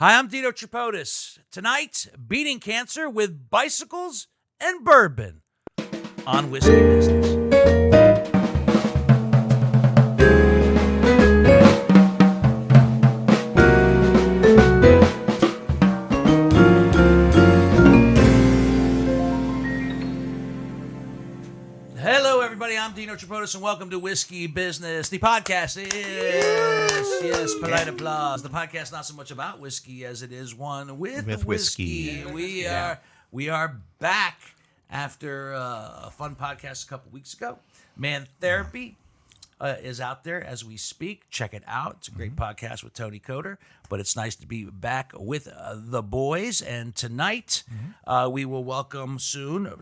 Hi, I'm Dino Tripodis. Tonight, beating cancer with bicycles and bourbon on Whiskey Business. Hello, everybody. I'm Dino Tripodis, and welcome to Whiskey Business. The podcast is, yes, polite applause. The podcast not so much about whiskey as it is one with whiskey. We are back after a fun podcast a couple weeks ago. Man Therapy is out there as we speak. Check it out. It's a great podcast with Tony Coder, but it's nice to be back with the boys. And tonight, we will welcome soon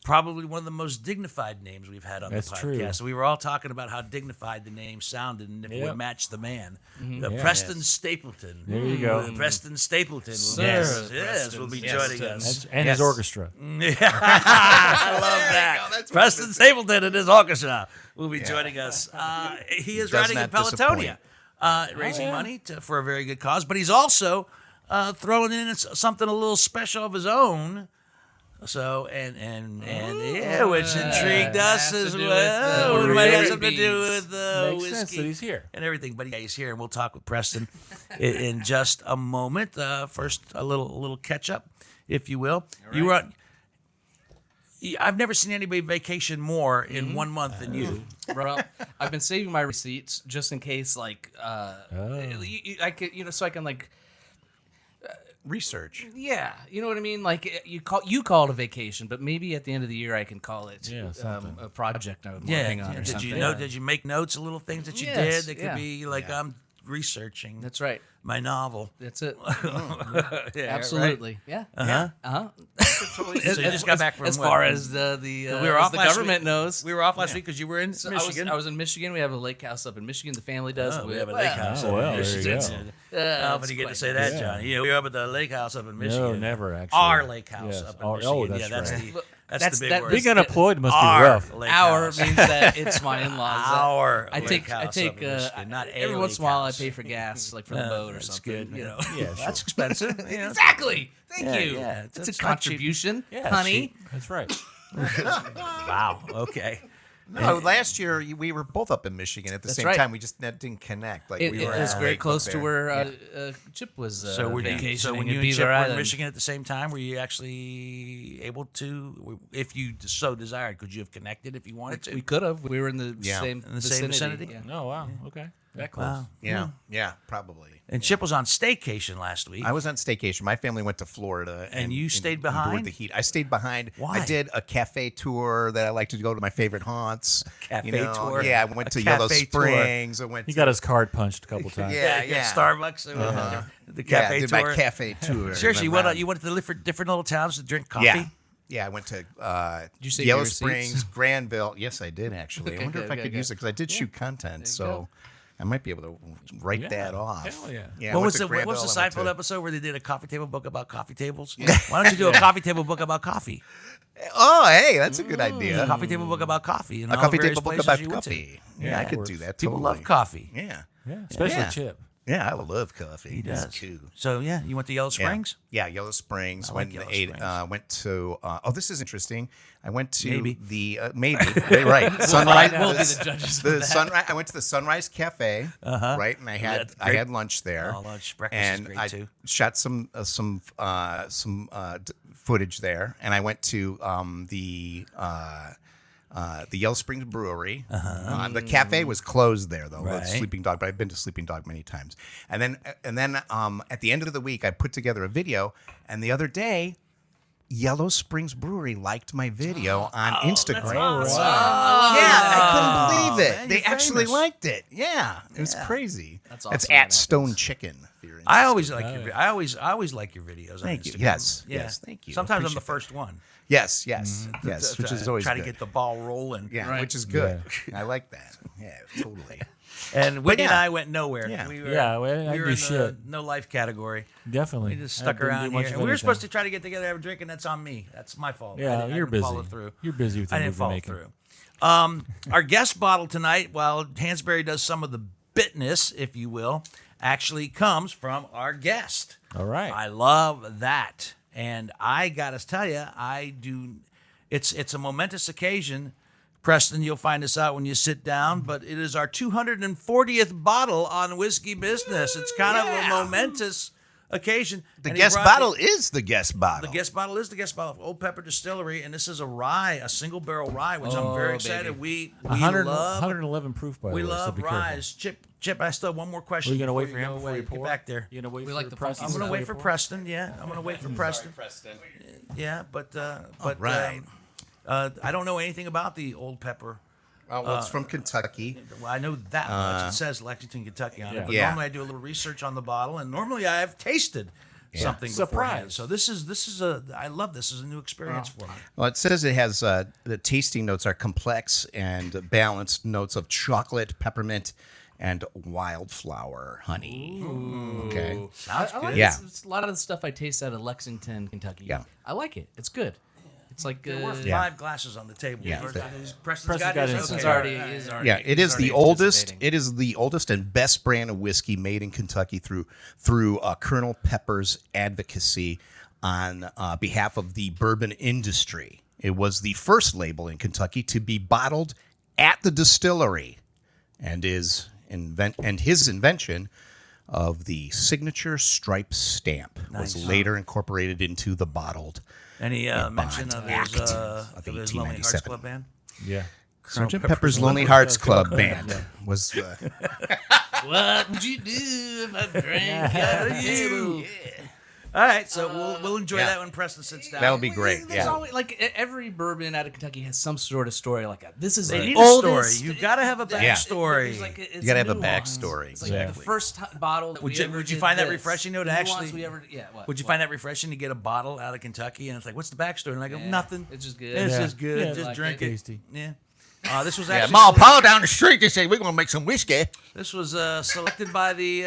probably one of the most dignified names we've had on the podcast. True. We were all talking about how dignified the name sounded and if it would match the man. Preston Stapleton. There you go. Preston Stapleton. Yes, will be joining us. And his orchestra. I love that. Preston Stapleton and his orchestra will be joining us. He is riding in Pelotonia, raising money for a very good cause, but he's also throwing in something a little special of his own. So which intrigued us as well. It might have something to do with whiskey sense that he's here and everything. But he's here, and we'll talk with Preston in just a moment. First, a little catch up, if you will. Right. You were on. I've never seen anybody vacation more in 1 month than you. Well, I've been saving my receipts just in case, I could, so I can research. Yeah, you know what I mean. Like you call it a vacation, but maybe at the end of the year I can call it a project I'm working on. Or something. Did you make notes of little things that you did that could be like I'm researching? That's right. My novel. That's it. Absolutely. Right? Yeah. So you just got back from as far as the government knows. We were off last week because you were in Michigan. I was in Michigan. We have a lake house up in Michigan. The family does. We have a lake house. Oh, well, there you go. How often do you get to say that, John? We were up at the lake house up in Michigan. No, never actually. Our lake house up in Michigan. Oh, that's right. That's the big word. Being unemployed must be rough. Our means that it's my in-laws. Our I take not every once in a while I pay for gas, like for the boat or something. Good. Yeah, that's expensive. Exactly. Thank you. Yeah, it's a contribution, honey. That's right. Wow. Okay. No, last year we were both up in Michigan at the same time. We just didn't connect. It was very close to where Chip was vacationing. So when you and Chip were in Michigan at the same time, were you actually able to, if you so desired, could you have connected if you wanted to? We could have. We were in the same vicinity. Yeah. Oh, wow. Okay. That close. Wow. Yeah, probably. And Chip was on staycation last week. I was on staycation. My family went to Florida. And you stayed behind? Endured the heat. I stayed behind. Why? I did a cafe tour that I like to go to my favorite haunts. Cafe tour? Yeah, I went to Yellow Springs. He got his card punched a couple times. Yeah. Starbucks. The cafe tour. tour. My cafe tour. Seriously, you went to the different little towns to drink coffee? Yeah, I went to Yellow Springs, Granville. Yes, I did actually. I wonder if I could use it because I did shoot content, so I might be able to write that off. Hell yeah. What was the Seinfeld episode where they did a coffee table book about coffee tables? Why don't you do a coffee table book about coffee? Oh, hey, that's a good idea. A coffee table book about coffee. A coffee table book about coffee. Yeah, I could do that. People love coffee. Yeah. Especially Chip. Yeah, I love coffee. He does. Too. So you went to Yellow Springs? Yeah, Yellow Springs. Went to. This is interesting. I went to maybe right. Sunrise. We'll be the judges. The sunrise. I went to the Sunrise Cafe. Right, and I had lunch there. Oh, lunch, breakfast is great too. Shot some footage there, and I went to the Yellow Springs Brewery. The cafe was closed there, though. Right. Sleeping Dog, but I've been to Sleeping Dog many times. And then at the end of the week, I put together a video. And the other day, Yellow Springs Brewery liked my video on Instagram. That's awesome. I couldn't believe it. Man, they actually liked it. Yeah, it was crazy. That's awesome. That's at Stone Chicken. I always like your. I always like your videos. Thank you. Instagram. Yes, thank you. Sometimes I'm the first one. Yes, which is always try good. to get the ball rolling. Yeah, which is good. I like that. Yeah, totally. And Whitney and I went nowhere. Yeah. We I were do in shit. the no life category. Definitely. We just stuck around here. And we were supposed to try to get together and have a drink, and that's on me. That's my fault. Yeah, you're busy. Follow through. You're busy with the I didn't movie follow making. through. Our guest bottle tonight, while Hansberry does some of the bitness, if you will, actually comes from our guest. All right. I love that. And I got to tell you, it's a momentous occasion. Preston, you'll find this out when you sit down, but it is our 240th bottle on Whiskey Business. It's kind of a momentous occasion. The guest bottle is the guest bottle. The guest bottle is the guest bottle of Old Pepper Distillery, and this is a rye, a single barrel rye, which I'm very excited. We 111 proof, by the way. we love so be careful. ryes. Chip, I still have one more question. Are you going to wait before for him go before away. you pour? Get back there. You going to wait We for like the Preston? funky I'm going to wait stuff. for Preston. Yeah, I'm going to wait for Preston. Preston. Yeah, but right. I don't know anything about the Old Pepper. Well, it's from Kentucky. Well, I know that much. It says Lexington, Kentucky on it. But Yeah. normally I do a little research on the bottle, and normally I have tasted something beforehand. Surprise. So this is I love this. This is a new experience for me. Well, it says it has the tasting notes are complex and balanced notes of chocolate, peppermint, and wildflower honey. Okay. Sounds I good. like Yeah. it's a lot of the stuff I taste out of Lexington, Kentucky. Yeah. I like it. It's good. It's like We're yeah. 5 glasses on the table. Yeah. Preston's got got his. his. Preston's Okay. already. Yeah, it is the oldest. It is the oldest and best brand of whiskey made in Kentucky through Colonel Pepper's advocacy on behalf of the bourbon industry. It was the first label in Kentucky to be bottled at the distillery, and his invention of the signature stripe stamp was later incorporated into the bottled. Any mention of Act his of Lonely Hearts 1897. Club band? Yeah. Sgt. Pepper's Lonely Hearts Club Band was. What would you do if I drank out of you? All right, so we'll enjoy that when Preston sits down. That'll be great. There's Yeah. always, like every bourbon out of Kentucky has some sort of story like that. This is They the need a story. oldest. You've got to have a backstory. You gotta have a backstory, It's like exactly. the first bottle. That Would we you- ever would you did find that this. refreshing, though, to Nuance actually- we ever, yeah, what, Would you what? find that refreshing to get a bottle out of Kentucky and it's like, what's the backstory? And I go, Yeah, nothing. it's just good. It's Yeah. just good. Yeah, just like drink it. it. Tasty. Yeah. This was Yeah, actually Ma and Pa down the street, they say, we're going to make some whiskey. this was selected by the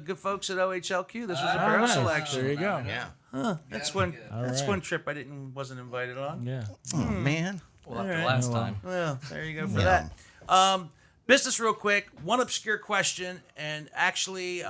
good folks at OHLQ. This was a barrel nice. selection. There you go. Yeah. That's one. That's right. one trip I wasn't invited on. Yeah. Oh man. Well, after last time. Well, there you go for that. Business, real quick. One obscure question, and actually,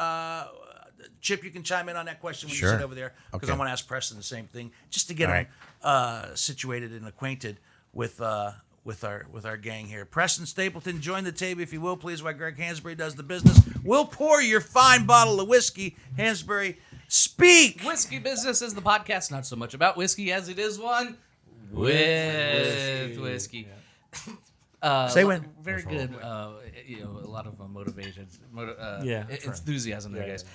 Chip, you can chime in on that question when Sure. you sit over there because Okay. I want to ask Preston the same thing, just to get All him situated and acquainted with our gang here. Preston Stapleton, join the table if you will, please. While Greg Hansberry does the business, we'll pour your fine bottle of whiskey. Hansberry, speak. Whiskey Business is the podcast not so much about whiskey as it is one with whiskey. Say when. Very good. A lot of motivated, Yeah, that's right. enthusiasm there, guys.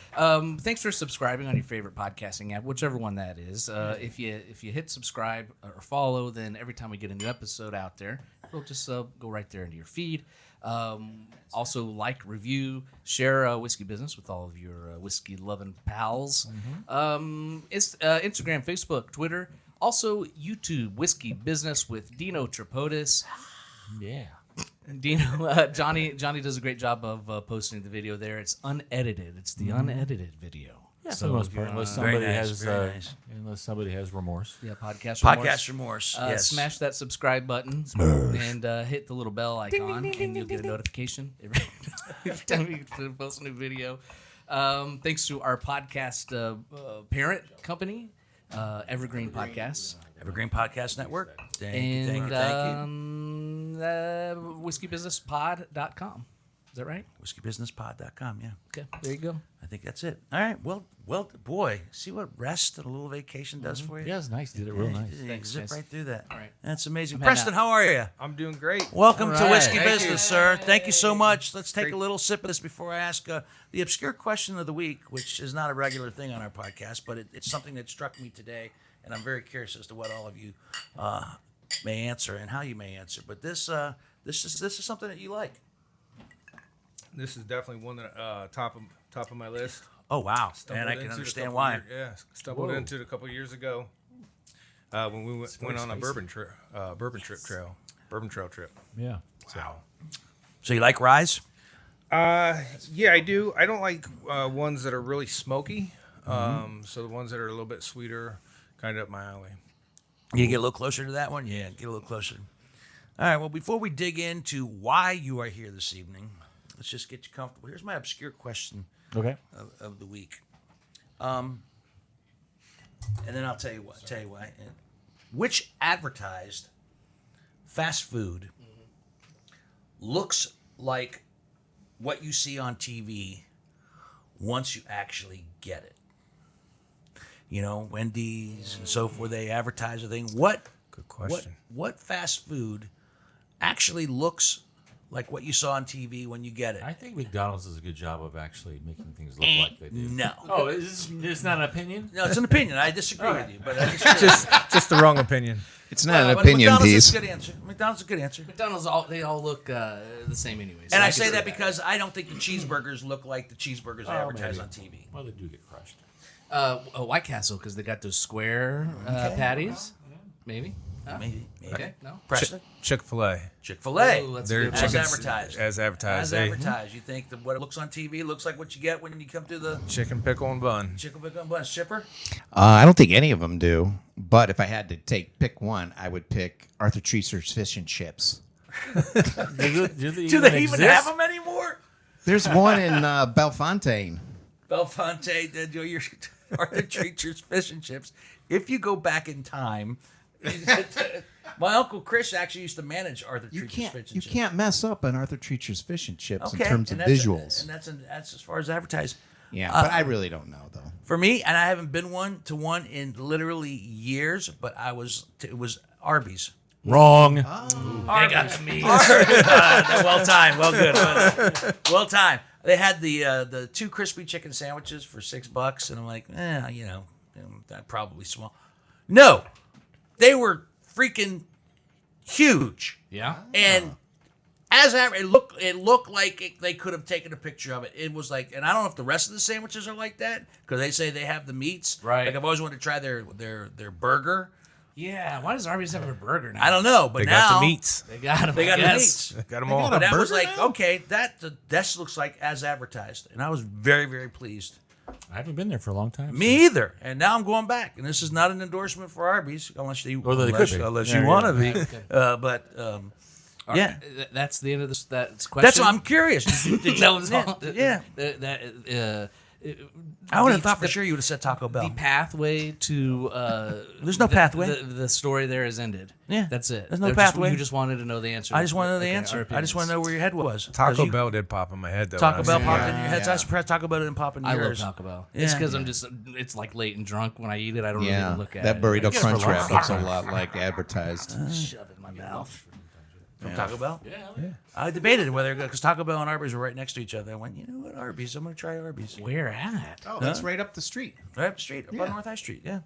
Thanks for subscribing on your favorite podcasting app, whichever one that is. If you hit subscribe or follow, then every time we get a new episode out there, it'll just go right there into your feed. Also, like, review, share Whiskey Business with all of your whiskey-loving pals. It's Instagram, Facebook, Twitter. Also, YouTube, Whiskey Business with Dino Tripodis. Yeah. Dino, Johnny does a great job of posting the video there. It's unedited. It's the unedited video. Yeah, for the most if you part, unless Very somebody nice, has very nice. unless somebody has remorse. Yeah, podcast Remorse. remorse. Smash that subscribe button and hit the little bell icon, and you'll get a notification every time we post a new video. Thanks to our podcast parent company, Evergreen Podcasts. Evergreen Podcast Network. Thank And you. whiskeybusinesspod.com. Is that right? WhiskeyBusinessPod.com, yeah. Okay, there you go. I think that's it. All right. Well, boy, see what rest and a little vacation does for you? Yeah, it's nice. You did it real nice. You Thanks, zip guys. right through that. All right. That's amazing. heading Preston, out. how are you? I'm doing great. Welcome to right. Whiskey Thank Business, you. sir. Thank you so much. Let's take a little sip of this before I ask the obscure question of the week, which is not a regular thing on our podcast, but it's something that struck me today, and I'm very curious as to what all of you may answer and how you may answer. But this is something that you like. This is definitely one that top of my list. Oh wow, Stumbled and I can into it a understand couple why. stumbled into it a couple years ago when we went on a bourbon trail trip. Yeah. So you like ryes? Yeah, I do. I don't like ones that are really smoky. So the ones that are a little bit sweeter, kind of up my alley. You get a little closer to that one? Yeah, get a little closer. All right, well, before we dig into why you are here this evening, let's just get you comfortable. Here's my obscure question Okay. of the week. And then I'll tell you why. Which advertised fast food looks like what you see on TV once you actually get it? You know, Wendy's and so forth, they advertise a thing. Good question. What fast food actually looks like what you saw on TV when you get it? I think McDonald's does a good job of actually making things look like they do. No. Oh, it's not an opinion? No, it's an opinion. I disagree with you, but I disagree. Just the wrong opinion. It's not an But opinion McDonald's piece. is a good answer. McDonald's is a good answer. McDonald's they all look the same anyways. And I say that because I don't think the cheeseburgers look like the cheeseburgers advertised on TV. Well, they do get crushed. White Castle because they got those square patties. Maybe. Maybe. Okay. No. Preston? Chick-fil-A. Chick-fil-A. Ooh, that's Their good. As chickens- advertised. As advertised. As They- advertised. You think that what it looks on TV looks like what you get when you come to the Chicken, pickle, and bun. chicken pickle bun shipper? I don't think any of them do. But if I had to pick one, I would pick Arthur Treacher's Fish and Chips. Do Do they even have them anymore? There's one in Bellefontaine. Bellefonte, your Arthur Treacher's Fish and Chips. If you go back in time, my Uncle Chris actually used to manage Arthur You Treacher's can't Fish and you Chips. can't mess up an Arthur Treacher's Fish and Chips Okay, in terms of and that's- visuals. And that's as far as advertised. Yeah, but I really don't know though. For me, and I haven't been to one in literally years, but it was Arby's. Wrong. They got the meat. Well timed, well good, well timed. They had the 2 crispy chicken sandwiches for $6, and I'm like, that probably small. No, they were freaking huge, Yeah. and it looked like they could have taken a picture of it. It was like, and I don't know if the rest of the sandwiches are like that because they say they have the meats. Right. Like I've always wanted to try their burger. Yeah. Why does Arby's have a burger now? I don't know, but They now got the meats. They got them. They got the meats. Got them all. got That was burger like, now? okay, that looks like as advertised, and I was very, very pleased. I haven't been there for a long time. Me either, and now I'm going back. And this is not an endorsement for Arby's, unless you Well, they could be. unless Yeah, you yeah. want to be. But yeah, That's the end of this. That's question. that's what I'm curious. Did That was all. Yeah, I would have thought for sure you would have said Taco Bell. The pathway to There's no pathway. The story there has ended. Yeah. That's it. There's no pathway. You just wanted to know the answer. I just want to know the Okay, answer. our I just want to know where your head was. 'Cause Taco you- Bell did pop in my head though. Taco when I Bell seen popped that. in your head. So I surprised Taco Bell didn't pop in I love yours. Taco Bell. Yeah. It's because I'm just. It's like late and drunk when I eat it. I don't really Yeah, even look at that it. burrito for crunch wrap lunch. looks a lot like advertised. Shove it in my mouth. From Taco Bell. Yeah. I debated whether because Taco Bell and Arby's were right next to each other. I went, you know what, Arby's. I'm going to try Arby's. Where at? Oh, that's right up the street. Right up the street, up on Yeah. North High Street. Yeah,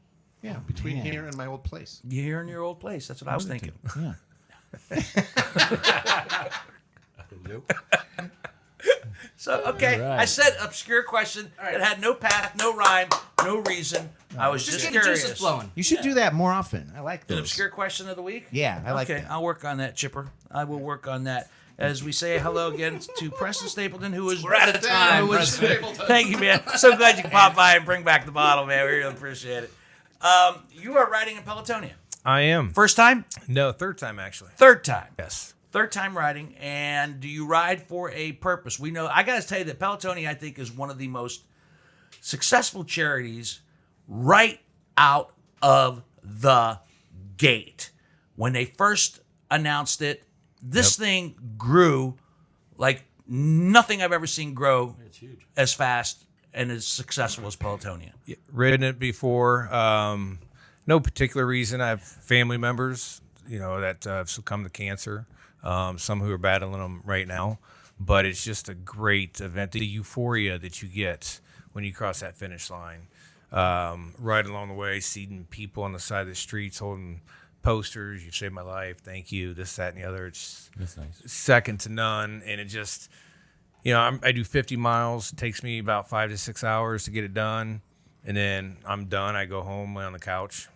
Yeah, between here and my old place. you here in your old place. That's what I was thinking. Yeah. So okay, All right. I said obscure question that had no path, no rhyme, no reason. I was just Get the curious. juices flowing. You should do that more often. I like An those. obscure question of the week. Yeah, I like okay, that. I'll work on that, Chipper. I will work on that. As we say hello again to Preston Stapleton, who is out of time, who is- Preston. Thank you, man. So glad you could pop by and bring back the bottle, man. We really appreciate it. You are riding in Pelotonia. I am. First time? No, third time actually. Third time. Yes. Third time riding, and do you ride for a purpose? We know, I got to tell you that Pelotonia, I think, is one of the most successful charities right out of the gate. When they first announced it, this thing grew like nothing I've ever seen grow as fast and as successful as Pelotonia. Ridden it before. No particular reason. I have family members, that have succumbed to cancer. Some who are battling them right now. But it's just a great event. The euphoria that you get when you cross that finish line. Right along the way, seeing people on the side of the streets holding posters. You saved my life. Thank you. This, that, and the other. It's That's nice. second to none. And it just, I do 50 miles. It takes me about 5 to 6 hours to get it done. And then I'm done. I go home, lay on the couch.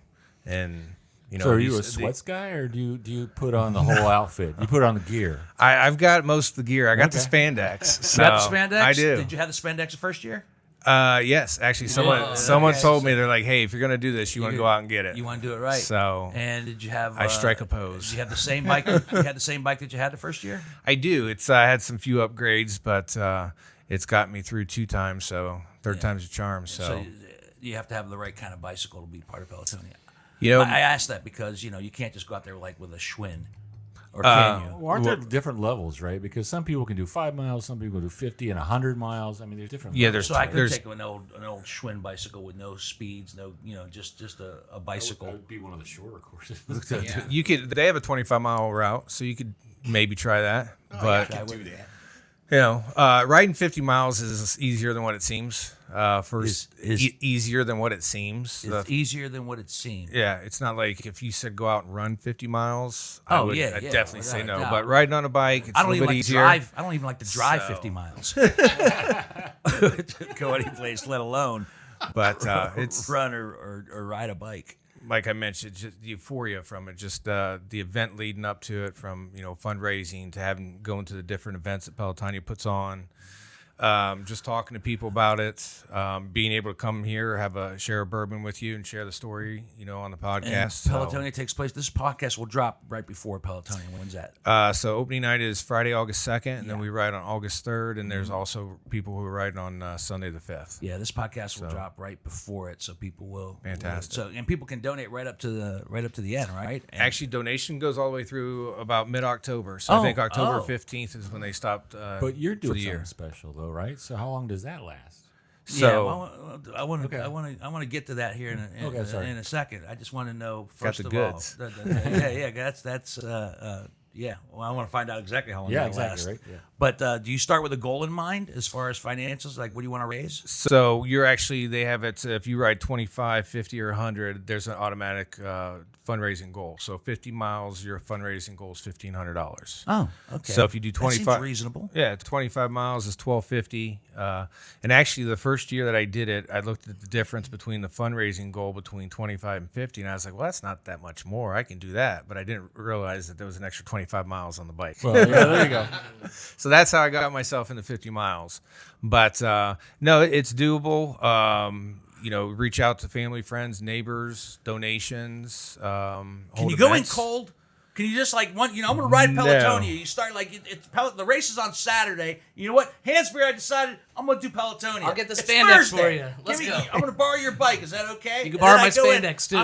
And, So are you a sweats guy, or do you put on the whole outfit? You put on the gear. I've got most of the gear. I got the Okay. spandex. So You got the spandex? I do. Did you have the spandex the first year? Yes, actually, someone told me, they're like, "Hey, if you're gonna do this, you want to go out and get it." You want to do it right. So and did you have? I strike a pose. Did you have the same bike? You had the same bike that you had the first year? I do. It's I had some few upgrades, but it's got me through 2 times, so third time's a charm. So you have to have the right kind of bicycle to be part of Pelotonia. you know, I asked that because you can't just go out there like with a Schwinn, or can you? Well, aren't there different levels, right? Because some people can do 5 miles, some people do 50 and 100 miles. I mean, there's different. Yeah, levels. So I could there's take an old Schwinn bicycle with no speeds, no just a bicycle. That would be one of the shorter courses. you could. They have a 25-mile route, so you could maybe try that. But I would do that. Riding 50 miles is easier than what it seems. Easier than what it seems. It's easier than what it seems. Yeah, it's not like if you said go out and run 50 miles. Oh, I'd yeah, definitely without say a no. doubt. But riding on a bike, it's I a don't little even bit like to easier. drive. I don't even like to drive So- 50 miles. Go any place, let alone But it's run or ride a bike. like I mentioned, just the euphoria from it, just the event leading up to it, from fundraising to having going to the different events that Pelotonia puts on, just talking to people about it, being able to come here, share a bourbon with you, and share the story, on the podcast. And Pelotonia takes place. This podcast will drop right before Pelotonia. When's that? So opening night is Friday, August 2nd, and then we ride on August 3rd, and there's also people who are riding on Sunday the 5th. Yeah, this podcast will drop right before it, so people will. Fantastic. And people can donate right up to the end, right? And Actually, donation goes all the way through about mid-October. So I think October 15th is when they stopped But you're for doing the year. something special, though, right? So how long does that last? So I want to get to that here in a second. I just want to know first the of goods. all. That's yeah. Well, I want to find out exactly how long. Yeah, that exactly, lasts. right? Yeah. But do you start with a goal in mind as far as finances? Like, what do you want to raise? So they have it, if you ride 25, 50, or 100, there's an automatic fundraising goal. So 50 miles, your fundraising goal is $1,500. Oh, okay. So if you do That 25, seems reasonable. Yeah, 25 miles is $1,250. And actually, the first year that I did it, I looked at the difference between the fundraising goal between 25 and 50, and I was like, well, that's not that much more. I can do that. But I didn't realize that there was an extra 25 miles on the bike. Well, yeah, there you go. So that's how I got myself into 50 miles. But no, it's doable. Reach out to family, friends, neighbors, donations. Can you go in cold? Can you just I'm going to ride Pelotonia. You start the race is on Saturday. You know what? Hansberry, I decided I'm going to do Pelotonia. I'll get the It's spandex Thursday. for you. Let's Give go. I'm going to borrow your bike. Is that okay? You can And borrow then I my go in. spandex, too.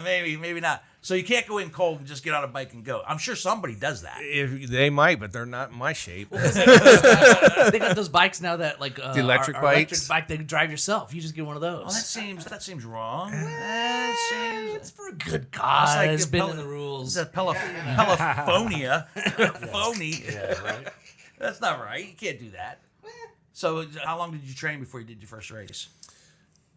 And your maybe not. So you can't go in cold and just get on a bike and go. I'm sure somebody does that. If they might, but they're not in my shape. They got those bikes now that The electric are bikes? electric bike they can drive yourself. You just get one of those. Oh, that seems wrong. It's for a good cause. It's been in the rules. It's a Pelotonia. Phony. Yeah, right. That's not right. You can't do that. So how long did you train before you did your first race?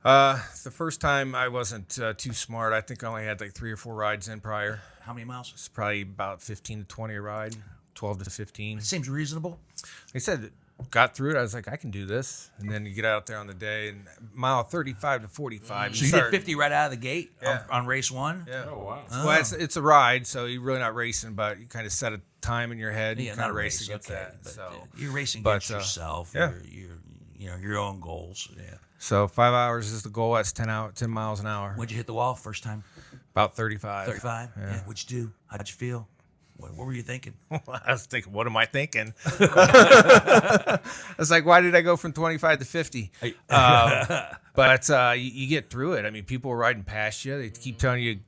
The first time I wasn't too smart. I think I only had like 3 or 4 rides in prior. How many miles? It's probably about 15 to 20 a ride, 12 to 15. Seems reasonable. Like I said, got through it. I was like, I can do this. And then you get out there on the day, and mile 35 to 45. So you did 50 right out of the gate Yeah. on race 1? Yeah. Oh, wow. Well, it's a ride, so you're really not racing, but you kind of set a time in your head. Yeah, and not kind a of race race. against Okay, that. but, So you're racing but, against yourself. yeah. Your own goals. Yeah. So 5 hours is the goal. That's 10 miles an hour. When'd you hit the wall first time? About 35. 35? Yeah. What'd you do? How'd you feel? What were you thinking? I was thinking, what am I thinking? I was like, why did I go from 25 to 50? But you get through it. I mean, people are riding past you. They keep telling you,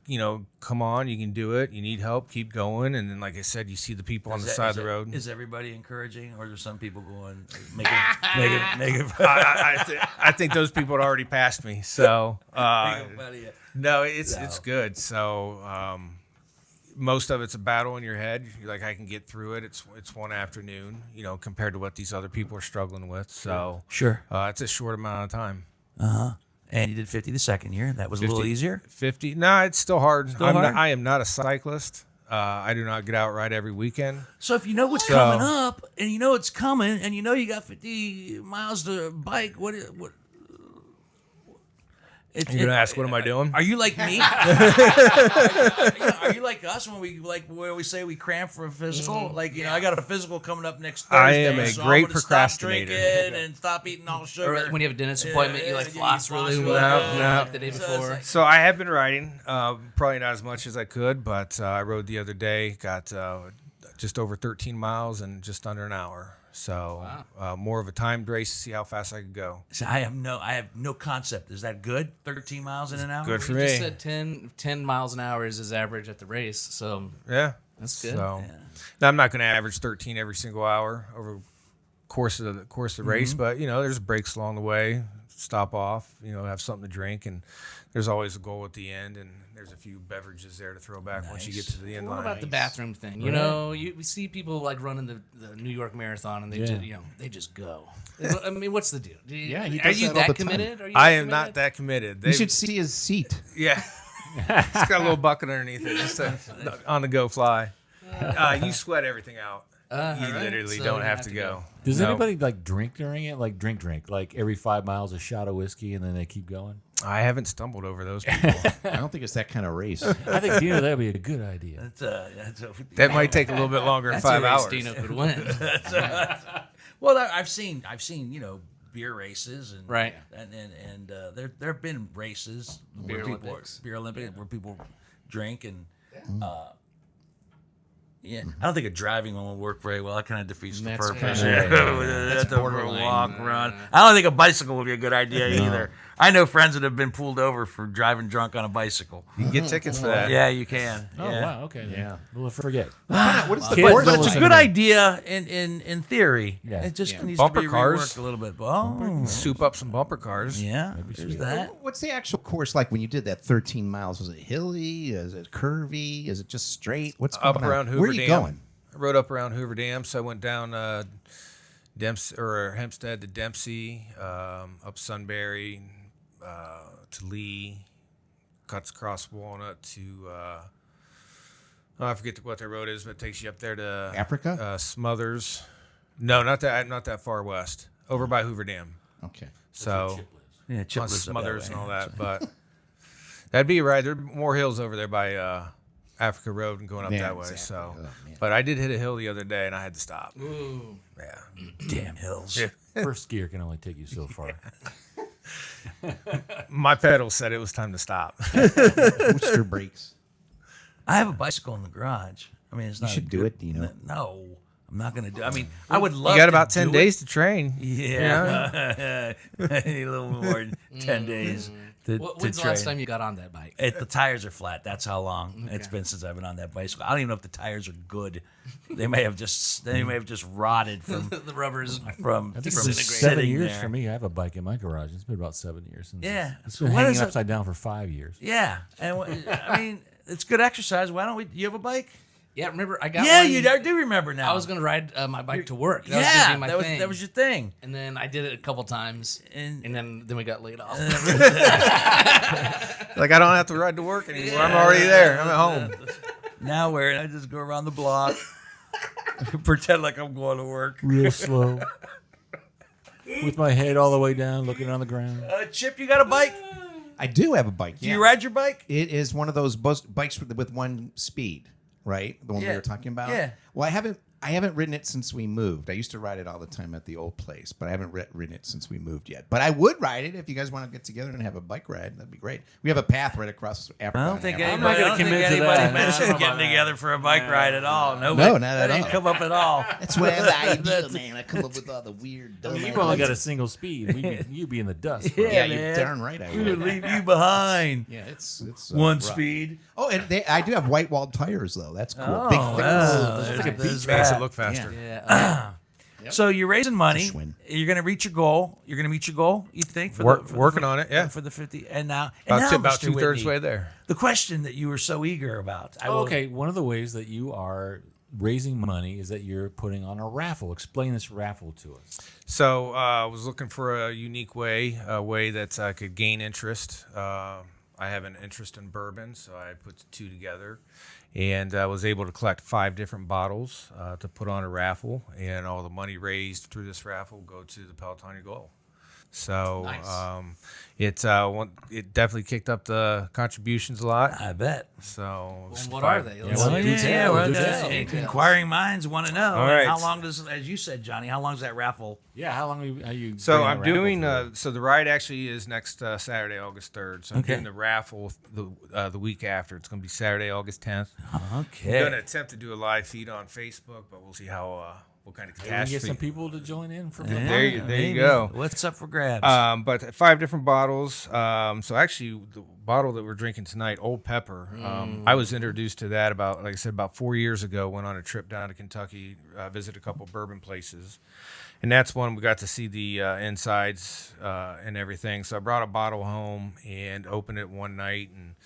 come on, you can do it. You need help, keep going. And then, like I said, you see the people on the side of the road. Is everybody encouraging, or are there some people going negative? I think those people had already passed me. So no, it's good. So most of it's a battle in your head. You're like, I can get through it. It's one afternoon, compared to what these other people are struggling with. So Sure. it's a short amount of time. And you did 50 the second year. That was a little easier. 50. No, it's still hard. hard? I am not a cyclist. I do not get out ride every weekend. So if you know what's coming up, and you know it's coming, and you know you got 50 miles to bike, what? You're gonna ask, what am I doing? Are you like me? Are you like us when where we say we cram for a physical? Like, I got a physical coming up next Thursday. I am a so great I'm gonna procrastinator. Stop drinking and stop eating all sugar. Or when you have a dentist appointment, you floss really floss well No. the day So it's before. like- So I have been riding, probably not as much as I could, but I rode the other day, got just over 13 miles in just under an hour. So more of a timed race to see how fast I could go. So I have no concept. Is that good? 13 miles in an hour? Good for You me. just said 10 miles an hour is his average at the race, so Yeah, that's good. So now I'm not going to average 13 every single hour over course of the race, but there's breaks along the way. Stop off, have something to drink, and there's always a goal at the end, and there's a few beverages there to throw back once you get to the end What line. about the bathroom thing? We see people like running the New York Marathon, and they just go. I mean, what's the deal? Yeah, he are does you that all that the time. committed? Are you I that am not committed? that committed. You should see his seat. Yeah, it's got a little bucket underneath it, just on the go fly. You sweat everything out. You literally So don't you have to go. Does No. anybody like drink during it? Like drink, like every 5 miles a shot of whiskey and then they keep going? I haven't stumbled over those people. I don't think it's that kind of race. I think Dino, that'd be a good idea. That might take a little bit longer than That's 5 a race hours. Dino could win. Well, I've seen beer races and Right. and there have been races Beer where people Olympics. beer Olympics where people drink and I don't think a driving one will work very well. That kind of defeats the That's purpose. kinda- That's a walk, run. I don't think a bicycle would be a good idea either. I know friends that have been pulled over for driving drunk on a bicycle. You can get tickets for that. Yeah, you can. Oh, yeah. wow. Okay. then. Yeah. We'll forget. What is the Kids course? But don't it's a listen good to me. idea in theory. Yeah. It just Yeah. needs Bumper to be cars. reworked a little bit. Oh, Soup up some bumper cars. yeah. There's that. What's the actual course like when you did that 13 miles? Was it hilly? Is it curvy? Is it just straight? What's going Up on? around Hoover Where are you Dam. going? I rode up around Hoover Dam, so I went down Hempstead to Dempsey, up Sunbury to Lee, cuts across Walnut to I forget what that road is, but it takes you up there to Africa? Smothers. No, not that far west, over by Hoover Dam. Okay. So Yeah, Chip on lives up that Smothers way. and all that, but that'd be right. There are more hills over there by Africa Road and going up Yeah, that way. exactly. So, Oh, man. but I did hit a hill the other day and I had to stop. Ooh. Yeah. Damn hills. Yeah. First gear can only take you so far. My pedal said it was time to stop. Booster brakes. I have a bicycle in the garage. I mean, it's not. should a do good- it, Dino. No, I'm not going to do. I mean, I would love. You got to about 10 do days to train. It. Yeah, I need a little more than 10 days to When's the train. last time you got on that bike? The tires are flat. That's how long it's been since I've been on that bicycle. I don't even know if the tires are good. They may have just rotted from The rubbers. from I think from it's 7 sitting years there. for me. I have a bike in my garage. It's been about 7 years since. Yeah. It's So been what hanging is it- upside down for 5 years. Yeah, and I mean, it's good exercise. Why don't we? You have a bike? Yeah, remember I got Yeah, one. I do remember now. I was gonna ride my bike to work. That was yeah, gonna be my that was thing. that was your thing. And then I did it a couple times, and then we got laid off. Like, I don't have to ride to work anymore. I'm already there. I'm at home. Now where I just go around the block, pretend like I'm going to work. Real slow. With my head all the way down, looking on the ground. Chip, you got a bike? I do have a bike. Do Yeah. you ride your bike? It is one of those bikes with one speed, right? The one Yeah. we were talking about. Yeah. Well, I haven't ridden it since we moved. I used to ride it all the time at the old place, but I haven't ridden it since we moved yet. But I would ride it if you guys want to get together and have a bike ride. That'd be great. We have a path right across Africa. I don't think and anybody, gonna commit to that. mentioned No, getting together for a bike ride at all. No, Nobody, not that at didn't all. come up at all. That's whatever I do, man. I come up with all the weird, dumb You've only got a ideas. single speed. You'd be in the dust. Yeah, bro. Yeah, man. you're darn right I We would would. leave you behind. Yeah, it's One rough. speed. Oh, and I do have white walled tires though. That's cool. Oh, Big thick wow. ones. There's Makes that. it look faster. Yeah. So you're raising money. Schwinn. You're going to reach your goal. You're going to meet your goal. You think for Working on it, yeah. for the 50 and now About Mr. 2/3 Whitney, way there. The question that you were so eager about. Okay, one of the ways that you are raising money is that you're putting on a raffle. Explain this raffle to us. So I was looking for a unique way, a way that I could gain interest. I have an interest in bourbon, so I put the two together. And I was able to collect 5 different bottles to put on a raffle. And all the money raised through this raffle will go to the Pelotonia goal. So it definitely kicked up the contributions a lot. I bet. So What are they? Let's well, see. do tell, well, do that's- tell. inquiring minds want to know. All right. How long does, as you said, Johnny? How long does that raffle? Yeah, how long are you So bringing I'm a raffle doing. for? So the ride actually is next Saturday, August 3rd. So I'm Okay. doing the raffle the week after. It's going to be Saturday, August 10th. Okay. I'm going to attempt to do a live feed on Facebook, but we'll see how what kind of Maybe we can get catastrophe. some people to join in for Yeah, There you maybe. go. What's up for grabs? But 5 different bottles. So actually, the bottle that we're drinking tonight, Old Pepper, I was introduced to that about 4 years ago. Went on a trip down to Kentucky, visited a couple bourbon places, and that's when we got to see the insides and everything. So I brought a bottle home and opened it one night, and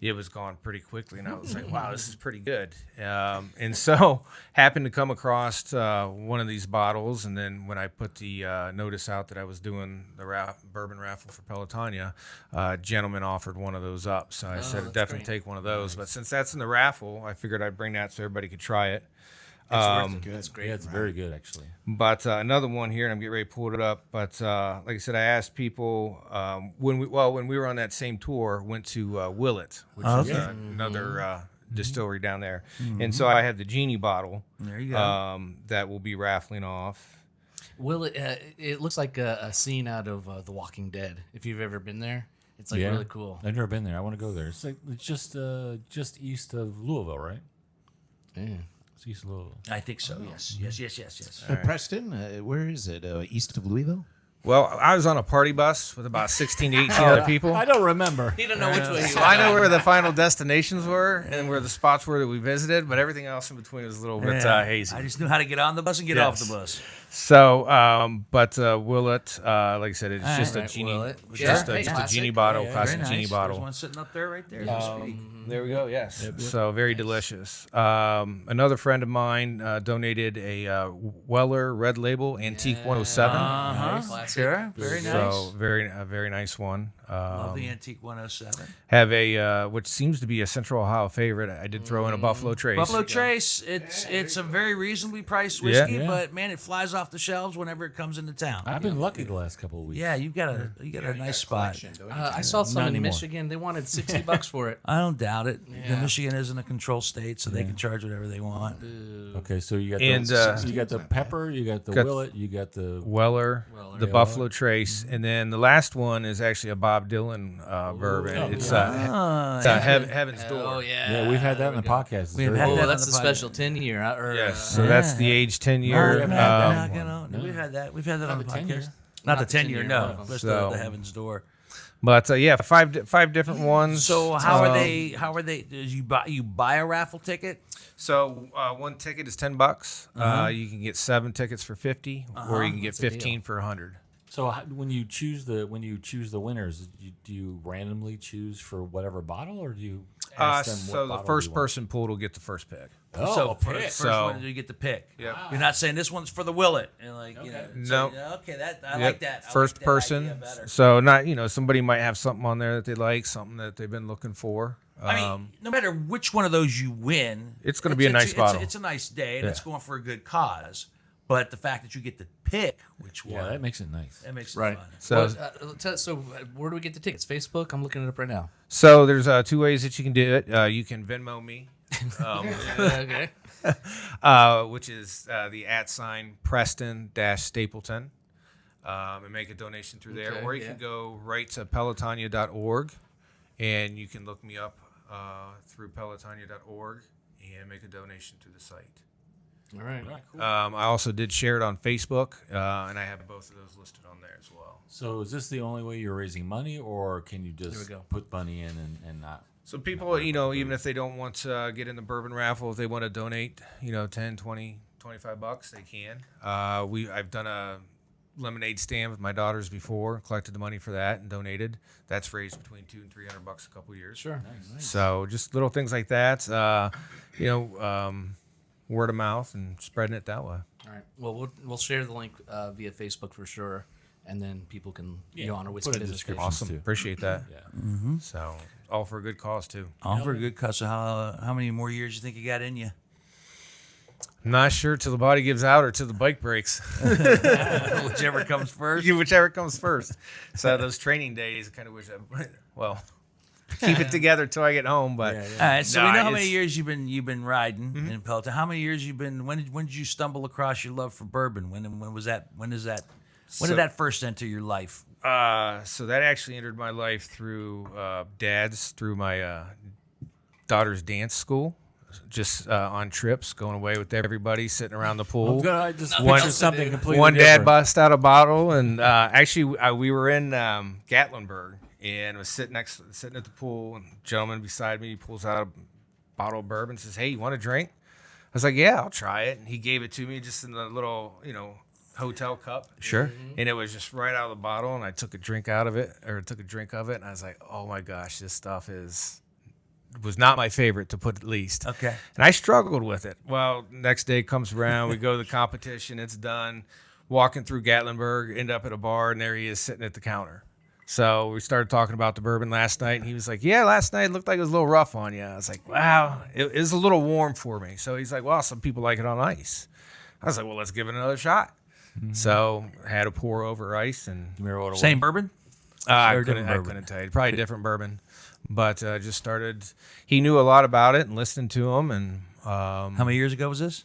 it was gone pretty quickly, and I was like, wow, this is pretty good. And so happened to come across one of these bottles, and then when I put the notice out that I was doing the bourbon raffle for Pelotonia, a gentleman offered one of those up. So I said, definitely take one of those. But since that's in the raffle, I figured I'd bring that so everybody could try it. That's great. Yeah, it's very good actually. But another one here, and I'm getting ready to pull it up. But like I said, I asked people when we were on that same tour, went to Willett, which is another distillery down there, and so I had the Genie bottle. There you go. That will be raffling off. Well, it looks like a scene out of The Walking Dead. If you've ever been there, it's like really cool. I've never been there. I want to go there. It's like it's just east of Louisville, right? Yeah. It's east of Louisville. I think so. Yes. Preston, where is it? East of Louisville? Well, I was on a party bus with about 16 to 18 other people. I don't remember. You don't know which way. So I know where the final destinations were and where the spots were that we visited, but everything else in between was a little bit hazy. I just knew how to get on the bus and get off the bus. So, but Willett, like I said, it's just a Genie, Willett. just Yeah. a Classic. Genie bottle, Yeah, classic Very Genie nice. bottle. There's one sitting up there right there. as we speak. There we go. Yes. So very delicious. Another friend of mine donated a Weller Red Label Antique 107. Classic. Sure. Very nice. So a very nice one. Love the Antique 107. Have a which seems to be a Central Ohio favorite. I did throw in a Buffalo Trace. Buffalo Trace. It's a very reasonably priced whiskey, Yeah. but man, it flies off the shelves whenever it comes into town. I've been lucky the last couple of weeks. Yeah, you got a nice spot. I saw some Not in anymore. Michigan. They wanted $60 for it. I don't doubt it. Yeah. Michigan isn't a control state, so they can charge whatever they want. Okay, so you got And, you got the pepper, you got the got- Willet, you got the Weller, the Yeah. Buffalo Trace, and then the last one is actually a Bob Dylan bourbon. It's Heaven's Door. Oh yeah. yeah. We've had that in the podcast. It's We've very had good. that Oh, that's on the the special 10-year. Yes, so that's the age 10 year. haven't had that. We've had that. We've had that on the the 10-year. podcast. Not the 10-year, no. Just So- the Heaven's Door. But yeah, five different ones. So how are they? How are they? Did you buy a raffle ticket? So one ticket is $10. You can get 7 tickets for 50, or you can get 15 for 100. So when you choose the winners, do you randomly choose for whatever bottle, or do you ask them what So the bottle first you want? person pulled will get the first pick. Oh, So a pick. first So- one you get to pick. Yep. You're not saying this one's for the Willet, and No. okay, that I Yep. like that. I First like that person. idea better. So not somebody might have something on there that they like, something that they've been looking for. I mean, no matter which one of those you win, It's gonna be a nice bottle. It's a nice day, and Yeah. it's going for a good cause. But the fact that you get to pick which one, Yeah, that makes it nice. that makes it Right. fun. So Where do we get the tickets? Facebook. I'm looking it up right now. so there's 2 ways that you can do it. You can Venmo me. Okay. Which is the @ Preston-Stapleton, and make a donation through there. Okay, Or you yeah. can go right to Pelotonia.org, and you can look me up through Pelotonia.org and make a donation through the site. All right. I also did share it on Facebook, and I have both of those listed on there as well. So is this the only way you're raising money, or can you just go. put money in and not? So people, even if they don't want to get in the bourbon raffle, if they want to donate, 10, 20, $25, they can. I've done a lemonade stand with my daughters before, collected the money for that and donated. That's raised between $200 and $300 a couple years. Sure. So just little things like that, word of mouth and spreading it that way. All right. Well, we'll share the link via Facebook for sure, and then people can go on our whiskey put it in the business page. description. Awesome. too. Appreciate that. Yeah. So all for a good cause too. All for a good cause. So how many more years you think you got in you? I'm not sure till the body gives out or till the bike breaks. Whichever comes first. Whichever comes first. So those training days, I kind of wish keep it together till I get home. But All right, so we Nah, know how many it's- years you've been riding in Peloton. How many years you've been? When did you stumble across your love for bourbon? When was that? When did that first enter your life? so that actually entered my life through through my daughter's dance school. just on trips, going away with everybody, sitting around the pool. I just One- pictured something completely One different. dad bust out a bottle, and actually we were in Gatlinburg and was sitting at the pool. And a gentleman beside me, he pulls out a bottle of bourbon, says, "Hey, you want a drink?" I was like, "Yeah, I'll try it." And he gave it to me just in a little, hotel cup. Sure. And it was just right out of the bottle, and I took a drink of it, and I was like, "Oh my gosh, this stuff was not my favorite, to put it least." Okay. And I struggled with it. Well, next day comes around, we go to the competition, it's done. Walking through Gatlinburg, end up at a bar, and there he is sitting at the counter. So we started talking about the bourbon last night, and he was like, "Yeah, last night it looked like it was a little rough on you." I was like, "Wow, it was a little warm for me." So he's like, "Well, some people like it on ice." I was like, "Well, let's give it another shot." So had a pour over ice, and Remember what it was? Same bourbon? I Or couldn't different bourbon? tell you. Probably different bourbon, but just started. He knew a lot about it, and listened to him, and How many years ago was this?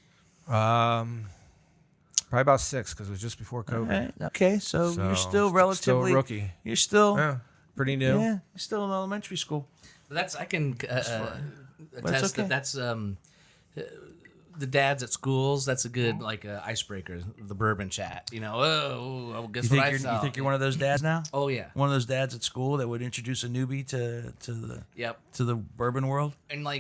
probably about 6 because it was just before COVID. Okay, so you're still still relatively a rookie. You're still Yeah, pretty new. you're still in elementary school. I can attest okay. that's the dads at schools. That's a good icebreaker. The bourbon chat. Oh, guess You what I think, saw. you think you're one of those dads now? Oh yeah. One of those dads at school that would introduce a newbie Yep. to the bourbon world And I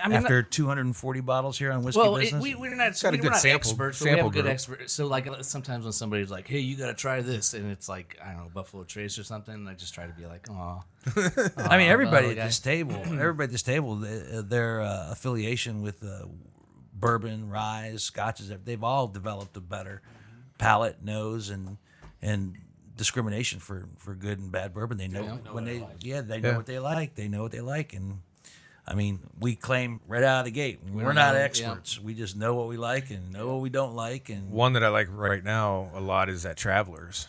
mean, after 240 bottles here on Whiskey well, Business? we're not, got a we're good not sample- experts, but we sample have a good group. expert. So sometimes when somebody's like, "Hey, you got to try this," and it's like, I don't know, Buffalo Trace or something, I just try to be like, "Oh, I mean, everybody okay. at this table, their affiliation with bourbon, rye, scotches, they've all developed a better palate, nose, and discrimination for good and bad bourbon. They know when they know what they like. They know what they like, and I mean, we claim right out of the gate, we're not know, experts. We just know what we like and know what we don't like. And One that I like right now a lot is at Travelers.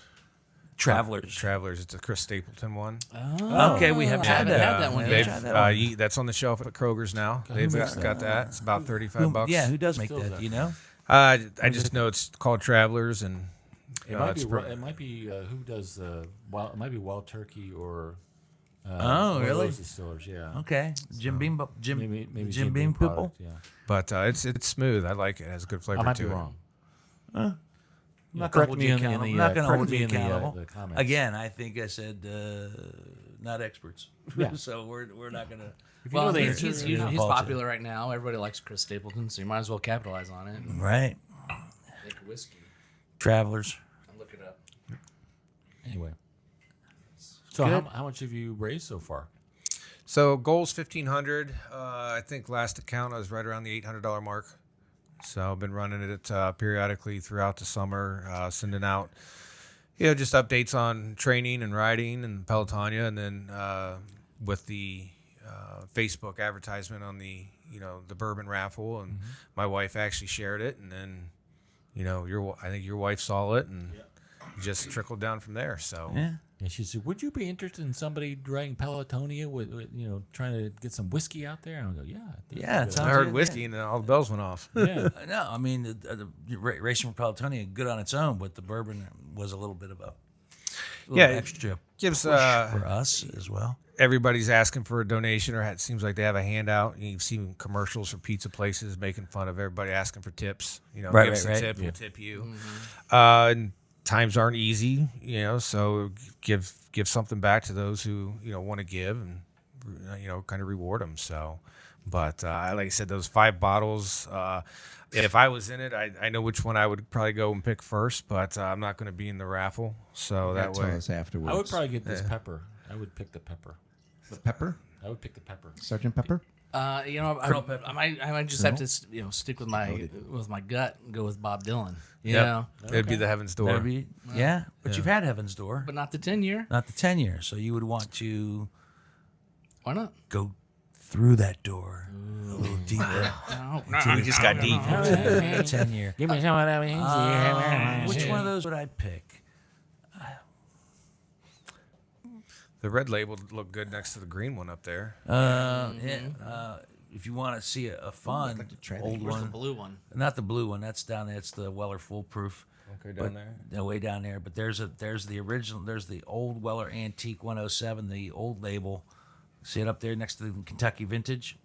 Travelers. It's a Chris Stapleton one. Okay, we have tried haven't that. had that one We yet. have They've, tried that one. that's on the shelf at Kroger's now. They've got that. It's about $35. Yeah, who does make that? Do you know? I just know it's called Travelers, and It might be who does it might be Wild Turkey or Oh, one of really? those distillers, yeah. Okay, Jim Beam Maybe Jim Beam people. product, yeah. but it's smooth. I like it. It has good flavor I might to be it. wrong. I'm not correct going me to in hold you the, accountable. I'm not going to correct hold me you in the, accountable. the comments. Again, I think I said not experts. Yeah. So we're not going to. If you know the answer, he's you're not he's faulted. popular right now. Everybody likes Chris Stapleton, so you might as well capitalize on it and Right. make a whiskey. Travelers. And look it up. Anyway. So how much have you raised so far? So goals 1,500. I think last account I was right around the $800 mark. So I've been running it periodically throughout the summer, sending out, just updates on training and riding and Pelotonia, and then with the Facebook advertisement on the the bourbon raffle, and my wife actually shared it, and then I think your wife saw it, and just trickled down from there. So Yeah. And she said, "Would you be interested in somebody riding Pelotonia with trying to get some whiskey out there?" And I go, "Yeah, Yeah, it I sounds heard good, whiskey, and all the bells went off. yeah." No, I mean the racing for Pelotonia good on its own, but the bourbon was a little bit of a Yeah, extra Gives push for us as well. everybody's asking for a donation, or it seems like they have a handout. You've seen commercials for pizza places making fun of everybody asking for tips. Right, give us right, a right. tip, we'll tip you. And times aren't easy, so give something back to those who want to give, and kind of reward them. So, but like I said, those 5 bottles. If I was in it, I know which one I would probably go and pick first, but I'm not going to be in the raffle. So that Tell way, us afterwards. I would probably get this pepper. I would pick the pepper. The pepper, I would pick the pepper. Sergeant Pepper. I might just have to stick with my gut and go with Bob Dylan. You Yep. know, it'd be the Heaven's Door. That'd be, but you've had Heaven's Door, but not the 10-year. not the 10 years, so you would want to Why not? go through that door a little deeper. No, We just got deep. 10 year. Give me some of that. Which one of those would I pick? The red label looked good next to the green one up there. If you want to see a fun old Where's the one, blue one? not the blue one. That's down there. It's the Weller Foolproof. Okay, down there. No, way down there. But there's the original. There's the old Weller Antique 107, the old label. See it up there next to the Kentucky Vintage.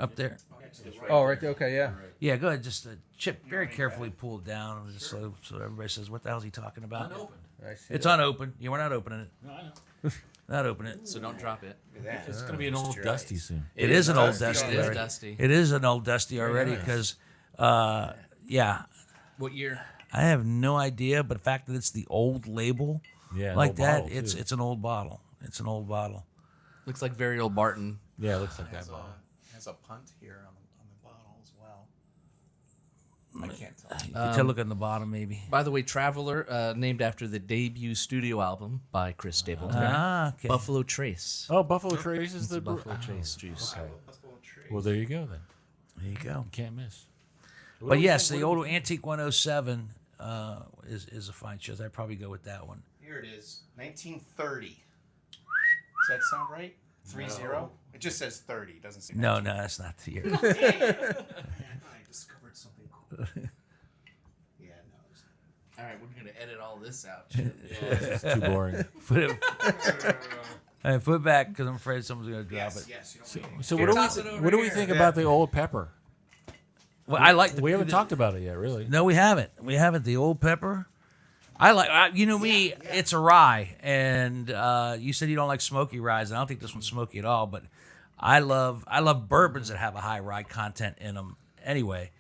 up there. Oh, right there. Okay, yeah. Yeah, go ahead. Just chip very carefully pulled down, just so everybody says, "What the hell is he talking about?" Unopened. I see It's that. unopened. Yeah, we're not opening it. No, I know. Not opening it. So don't drop it. It's going to be an old dusty soon. It is an old Dusty. dusty. It is already. dusty. It is an old dusty already because, yeah, What year? I have no idea, but the fact that it's the old label, Yeah, an like old that, bottle, it's too. an old bottle. It's an old bottle. Looks like very old Barton. Yeah, it looks like that. Has a punt here on the bottle as well. I can't tell. You can tell, look on the bottom, maybe. By the way, Traveler, named after the debut studio album by Chris Stapleton. Ah, okay. Buffalo Trace. Oh, Buffalo Trace is the Buffalo Trace juice. Okay. Well, there you go then. There you go. Can't miss. But yes, the old Antique 107 is a fine show. I'd probably go with that one. Here it is, 1930. Does that sound right? 30? It just says 30. It doesn't say. No, that's not the year. I discovered something cool. Yeah, no. All right, we're going to edit all this out. It's too boring. Put it, hey, put it back because I'm afraid someone's going to drop it. Yes. You don't So Toss it over what do we here. think about the old pepper? Well, I like We haven't talked about it yet, really. No, we haven't. We haven't. The old pepper. I like. You know me. It's a rye, and you said you don't like smoky ryes, and I don't think this one's smoky at all. But I love bourbons that have a high rye content in them. Anyway,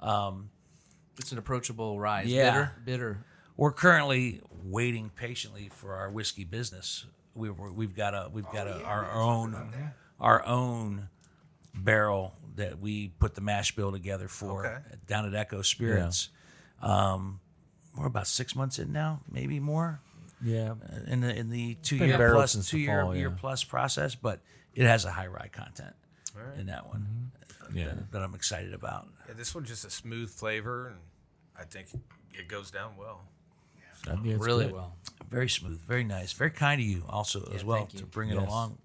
It's an approachable rise. Yeah. Bitter. we're currently waiting patiently for our whiskey business. We've got our own barrel that we put the mash bill together for down at Echo Spirits. We're about 6 months in now, maybe more. Yeah. In the been 2 year barreled plus since the 2 year fall, year yeah. plus process, but it has a high rye content in that one Yeah. that I'm excited about. Yeah, this one's just a smooth flavor, and I think it goes down well. Yeah, it's Really good. well. Very smooth, very nice, very kind of you also as well thank you. to bring it Yes. along.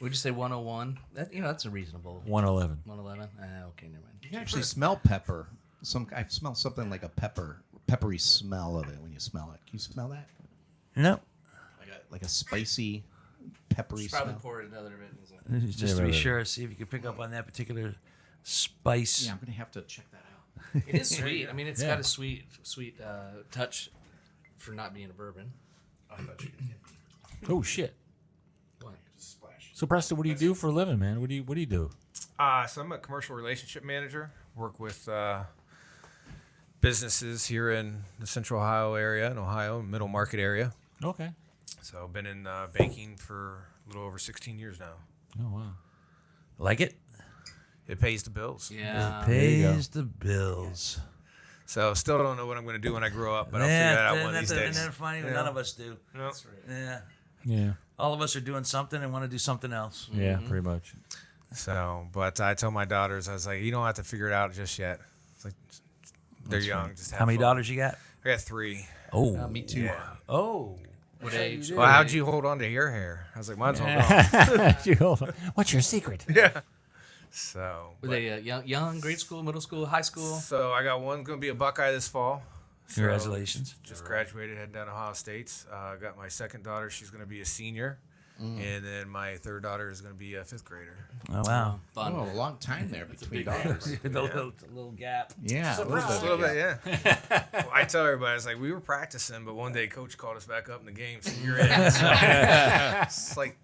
Would you say 101? That's a reasonable. 111. 111? Okay, never mind. You can actually smell pepper. I smell something like a peppery smell of it when you smell it. Can you smell that? No, Like a spicy, peppery Probably smell. pour another bit. Isn't it? just to be right. sure, see if you can pick up on that particular spice. Yeah, I'm gonna have to check that out. It is sweet. I mean, it's Yeah. got a sweet touch for not being a bourbon. I thought you could Oh, shit. just splash. So, Preston, what do you do for a living, man? What do you do? So I'm a commercial relationship manager. Work with businesses here in the Central Ohio area, in Ohio, middle market area. Okay. So I've been in banking for a little over 16 years now. Oh, wow. Like it? It pays the bills. Yeah. you go. Pays the bills. So still don't know what I'm going to do when I grow up, but I'll figure Yeah, that out isn't one of these that days. funny? Yeah. None of us do. No. Yeah, Yeah. all of us are doing something and want to do something else. Yeah, pretty much. So, but I told my daughters, I was like, you don't have to figure it out just yet. It's like they're young. Just have How many fun. daughters you got? I got 3. Oh, Me too. Yeah. oh. What age? Well, how'd you hold on to your hair? I was like, mine's all gone. What's your secret? Yeah. So, Were they young, grade school, middle school, high school? so I got one going to be a Buckeye this fall. So, Congratulations. Just graduated, heading down to Ohio State. I got my second daughter. She's going to be a senior. And then my third daughter is going to be a 5th grader. Oh, wow. Fun. Oh, a long time there between daughters. The little gap. Yeah, A little bit, yeah. Well, I tell everybody, I was like, we were practicing, but one day coach called us back up in the game, so you're in. So, it's like,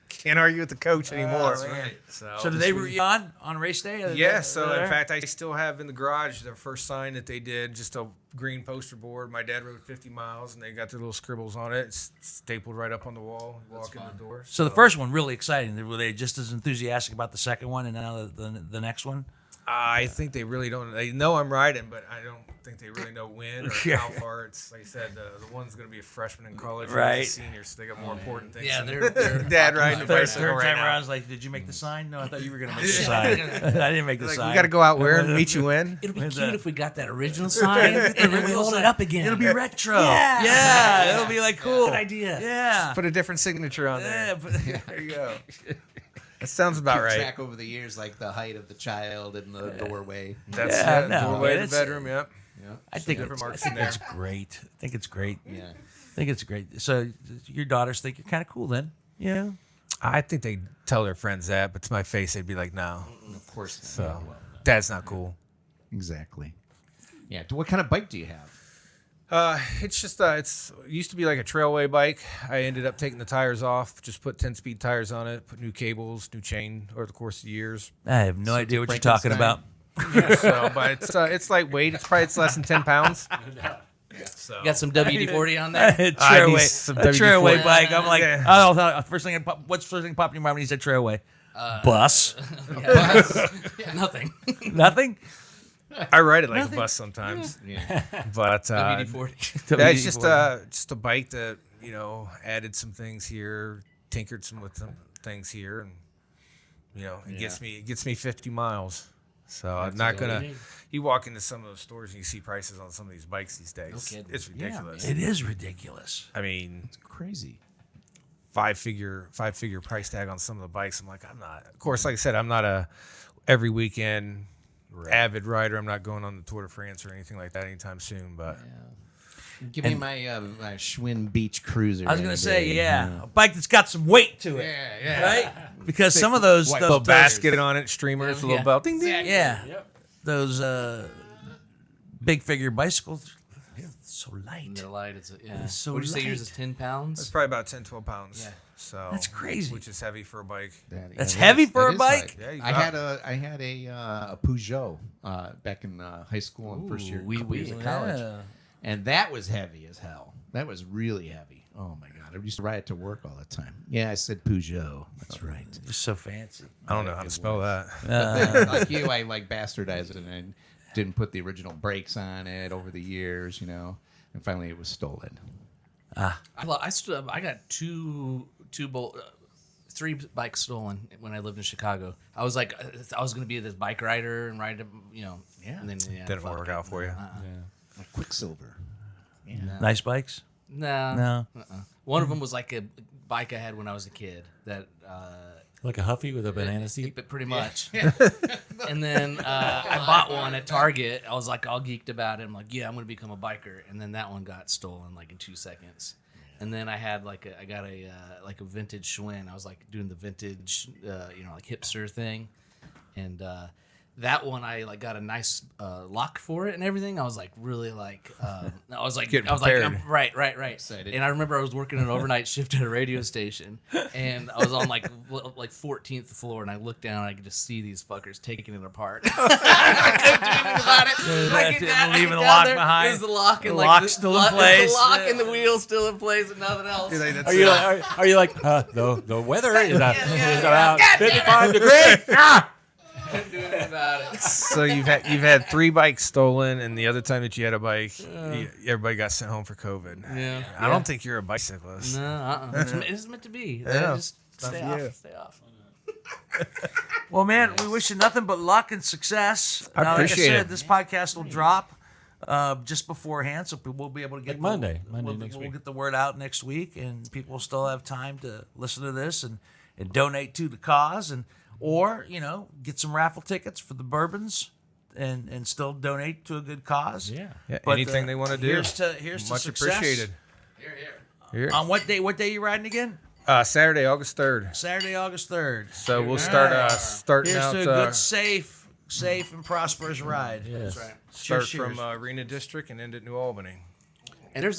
can't argue with the coach anymore. So did they root you on race day? Yeah, so in fact, I still have in the garage the first sign that they did, just a green poster board. My dad rode 50 miles, and they got their little scribbles on it. It's stapled right up on the wall. You walk in the door. So the first one really exciting. Were they just as enthusiastic about the second one and now the next one? I think they really don't. They know I'm riding, but I don't think they really know when or how far. It's like I said, the one's going to be a freshman in college, or Right. a senior, so they got more important things. Yeah, than they're dad riding the Third bicycle right time now. around, I was like, "Did you make the sign?" No, I thought you were gonna make the sign. I didn't make the Like, sign. we got to go out where and meet you in. It'll be With cute the- if we got that original sign and then we hold it up again. It'll be retro. Yeah, it'll be like cool. Good idea. Yeah. Put a different signature on Yeah, there. but- There you go. That sounds about right. Track over the years, like the height of the child in the doorway. That's Yeah, it. no, Doorway to it's- the bedroom. Yep. I think different marks it's in there. great. I think it's great. Yeah. I think it's great. So your daughters think you're kind of cool then? Yeah. I think they tell their friends that, but to my face, they'd be like, "No." course. So that's not cool. Exactly. Yeah. What kind of bike do you have? It's just it used to be like a trailway bike. I ended up taking the tires off, just put 10-speed tires on it, put new cables, new chain over the course of the years. I have no idea what you're talking about. So, but it's lightweight. It's probably less than 10 pounds. So You got some WD-40 on there? some Trailway WD-40. bike. I'm like, Yeah. what's first thing that popped in your mind when you said trailway? Bus. Nothing. Nothing. I ride it like a bus sometimes. Yeah. But WD-40. yeah, it's just a bike that added some things here, tinkered with some things here, and it gets me 50 miles. So I'm not gonna. You walk into some of those stores and you see prices on some of these bikes these days. No kidding. It's ridiculous. It is ridiculous. I mean, Crazy. five-figure price tag on some of the bikes. I'm like, I'm not. Of course, like I said, I'm not a every weekend avid rider. I'm not going on the Tour de France or anything like that anytime soon. But Give me my Schwinn Beach Cruiser. I was gonna say, a bike that's got some weight to it, Yeah. right? Because some of those, white little those basket on it, streamers, a little Yeah. belt, ding ding. yeah, those big figure bicycles, so light. They're light. It's so what do you say? Yours light. is 10 pounds. It's probably about 10, 12 pounds. Yeah. So That's crazy. Which is heavy for a bike. That's heavy for a bike? Yeah, you I got- had a Peugeot back in high school and first year couple years of college, and that was heavy as hell. That was really heavy. Oh my god, I used to ride it to work all the time. Yeah, I said Peugeot. That's right. You're so fancy. I don't know how to spell that. Like you, I bastardized it and didn't put the original brakes on it over the years, and finally it was stolen. I got three bikes stolen when I lived in Chicago. I was like, I was going to be this bike rider and ride, Yeah. And then Didn't work out for you. Like Quicksilver. Nice bikes? No. No. One of them was like a bike I had when I was a kid that. Like a Huffy with a banana seat. But pretty much. And then I bought one at Target. I was like all geeked about it. I'm like, yeah, I'm going to become a biker. And then that one got stolen like in 2 seconds. And then I had I got a vintage Schwinn. I was like doing the vintage, like hipster thing. And that one I got a nice lock for it and everything. I was like really I was like Getting I was like prepared. right. Excited. And I remember I was working an overnight shift at a radio station, and I was on like 14th floor, and I looked down and I could just see these fuckers taking it apart. I couldn't do anything about it. I get down, Leaving I the get lock down there, behind. There's the lock and The like lock's still in place. The lock Yeah. and the wheel's still in place and nothing else. Are you like the weather is yeah. about God damn it. 55 degrees? Couldn't do anything about it. So you've had 3 bikes stolen, and the other time that you had a bike, everybody got sent home for COVID. Yeah. I don't think you're a bicyclist. No, it's meant to be. Yeah. Just stay off. Well, man, we wish you nothing but luck and success. I appreciate like I said, it. this podcast will drop just beforehand, so we'll be able to get Monday we'll next week. get the word out next week, and people will still have time to listen to this and donate to the cause, or get some raffle tickets for the bourbons, and still donate to a good cause. Yeah. Yeah, But, anything they want to do. Here's to Much success. appreciated. Here. On what day? What day you riding again? Saturday, August 3rd. Saturday, August 3rd. So we'll start starting Here's out. to a good, safe and prosperous ride. Yes. Right. Start Cheers. from Arena District and end at New Albany. And there's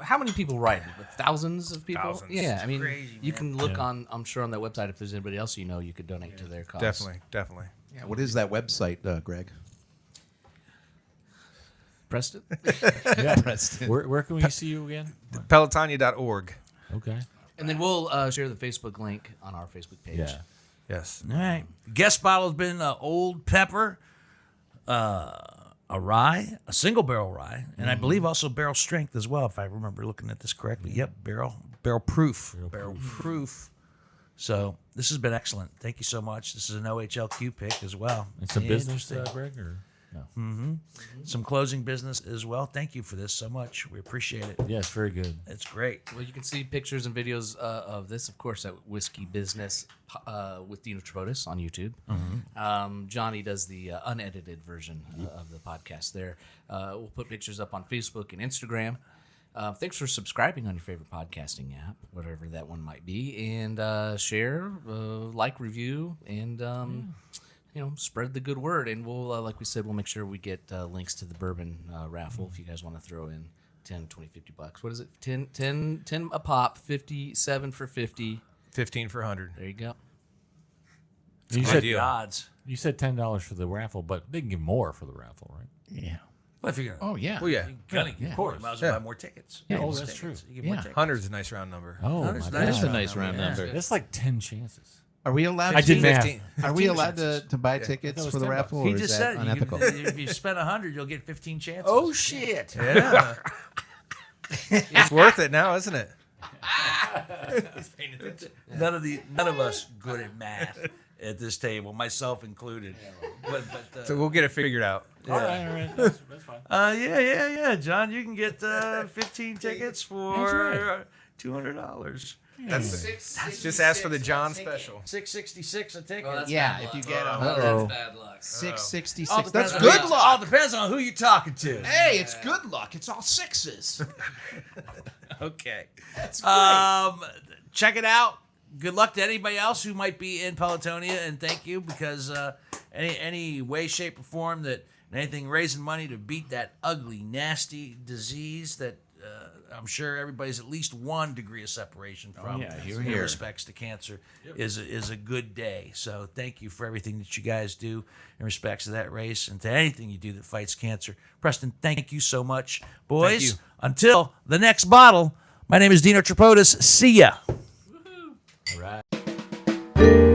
how many people riding? Thousands of people. Thousands. Yeah, I mean, crazy, you man. can look on. I'm sure on that website if there's anybody else you could donate to their cause. Definitely. Yeah. What is that website, Greg? Preston. Yeah. Preston. Where can we see you again? Pelotonia.org. Okay. And then we'll share the Facebook link on our Facebook page. Yeah. Yes. All right. Guest bottle has been Old Pepper, a rye, a single barrel rye, and I believe also barrel strength as well, if I remember looking at this correctly. Yep, barrel proof. Barrel proof. So this has been excellent. Thank you so much. This is an OHLQ pick as well. It's a business, Interesting. Greg, or no? Some closing business as well. Thank you for this so much. We appreciate it. Yes, very good. It's great. Well, you can see pictures and videos of this, of course, at Whiskey Business with Dino Trebotis on YouTube. Johnny does the unedited version of the podcast there. We'll put pictures up on Facebook and Instagram. Thanks for subscribing on your favorite podcasting app, whatever that one might be, and share, like, review, and spread the good word, and we'll, like we said, we'll make sure we get links to the bourbon raffle if you guys want to throw in 10, 20, $50. What is it? 10 a pop, 57 for 50. 15 for 100. There you go. You good said deal. Odds. you said $10 for the raffle, but they can give more for the raffle, right? Yeah. Well, if you're Oh yeah. Well, yeah. gonna, Yeah. of course, you might as well buy more tickets. Yeah. You get Oh, more that's tickets. true. You get more Yeah. tickets. 100's a nice round number. Oh, That's my nice. That's God. a nice round number. That's like 10 chances. Are we allowed? I did to, math. 15. Are we 15 allowed chances. to buy That tickets was for the $10. raffle? He or just is said that it. You unethical? can, if you spend 100, you'll get 15 chances. Oh shit! Yeah. It's worth it now, isn't it? None of us good at math at this table, myself included. But So we'll get it figured out. All right. That's fine. yeah. John, you can get 15 tickets for right. $200. That's just ask for the John special. $666 a ticket. Oh, that's Yeah, bad if you luck. get That's bad luck. All 666. depends That's on good who- luck. All depends on who you're talking to. Hey, it's good luck. It's all sixes. Okay. That's great. Check it out. Good luck to anybody else who might be in Pelotonia, and thank you because any way, shape, or form that anything raising money to beat that ugly, nasty disease that I'm sure everybody's at least 1 degree of separation from. yeah, hear, in hear. respects to cancer is a good day. So thank you for everything that you guys do in respects to that race and to anything you do that fights cancer. Preston, thank you so much, boys. Thank you. Until the next bottle. My name is Dino Tripodis. See ya. All right.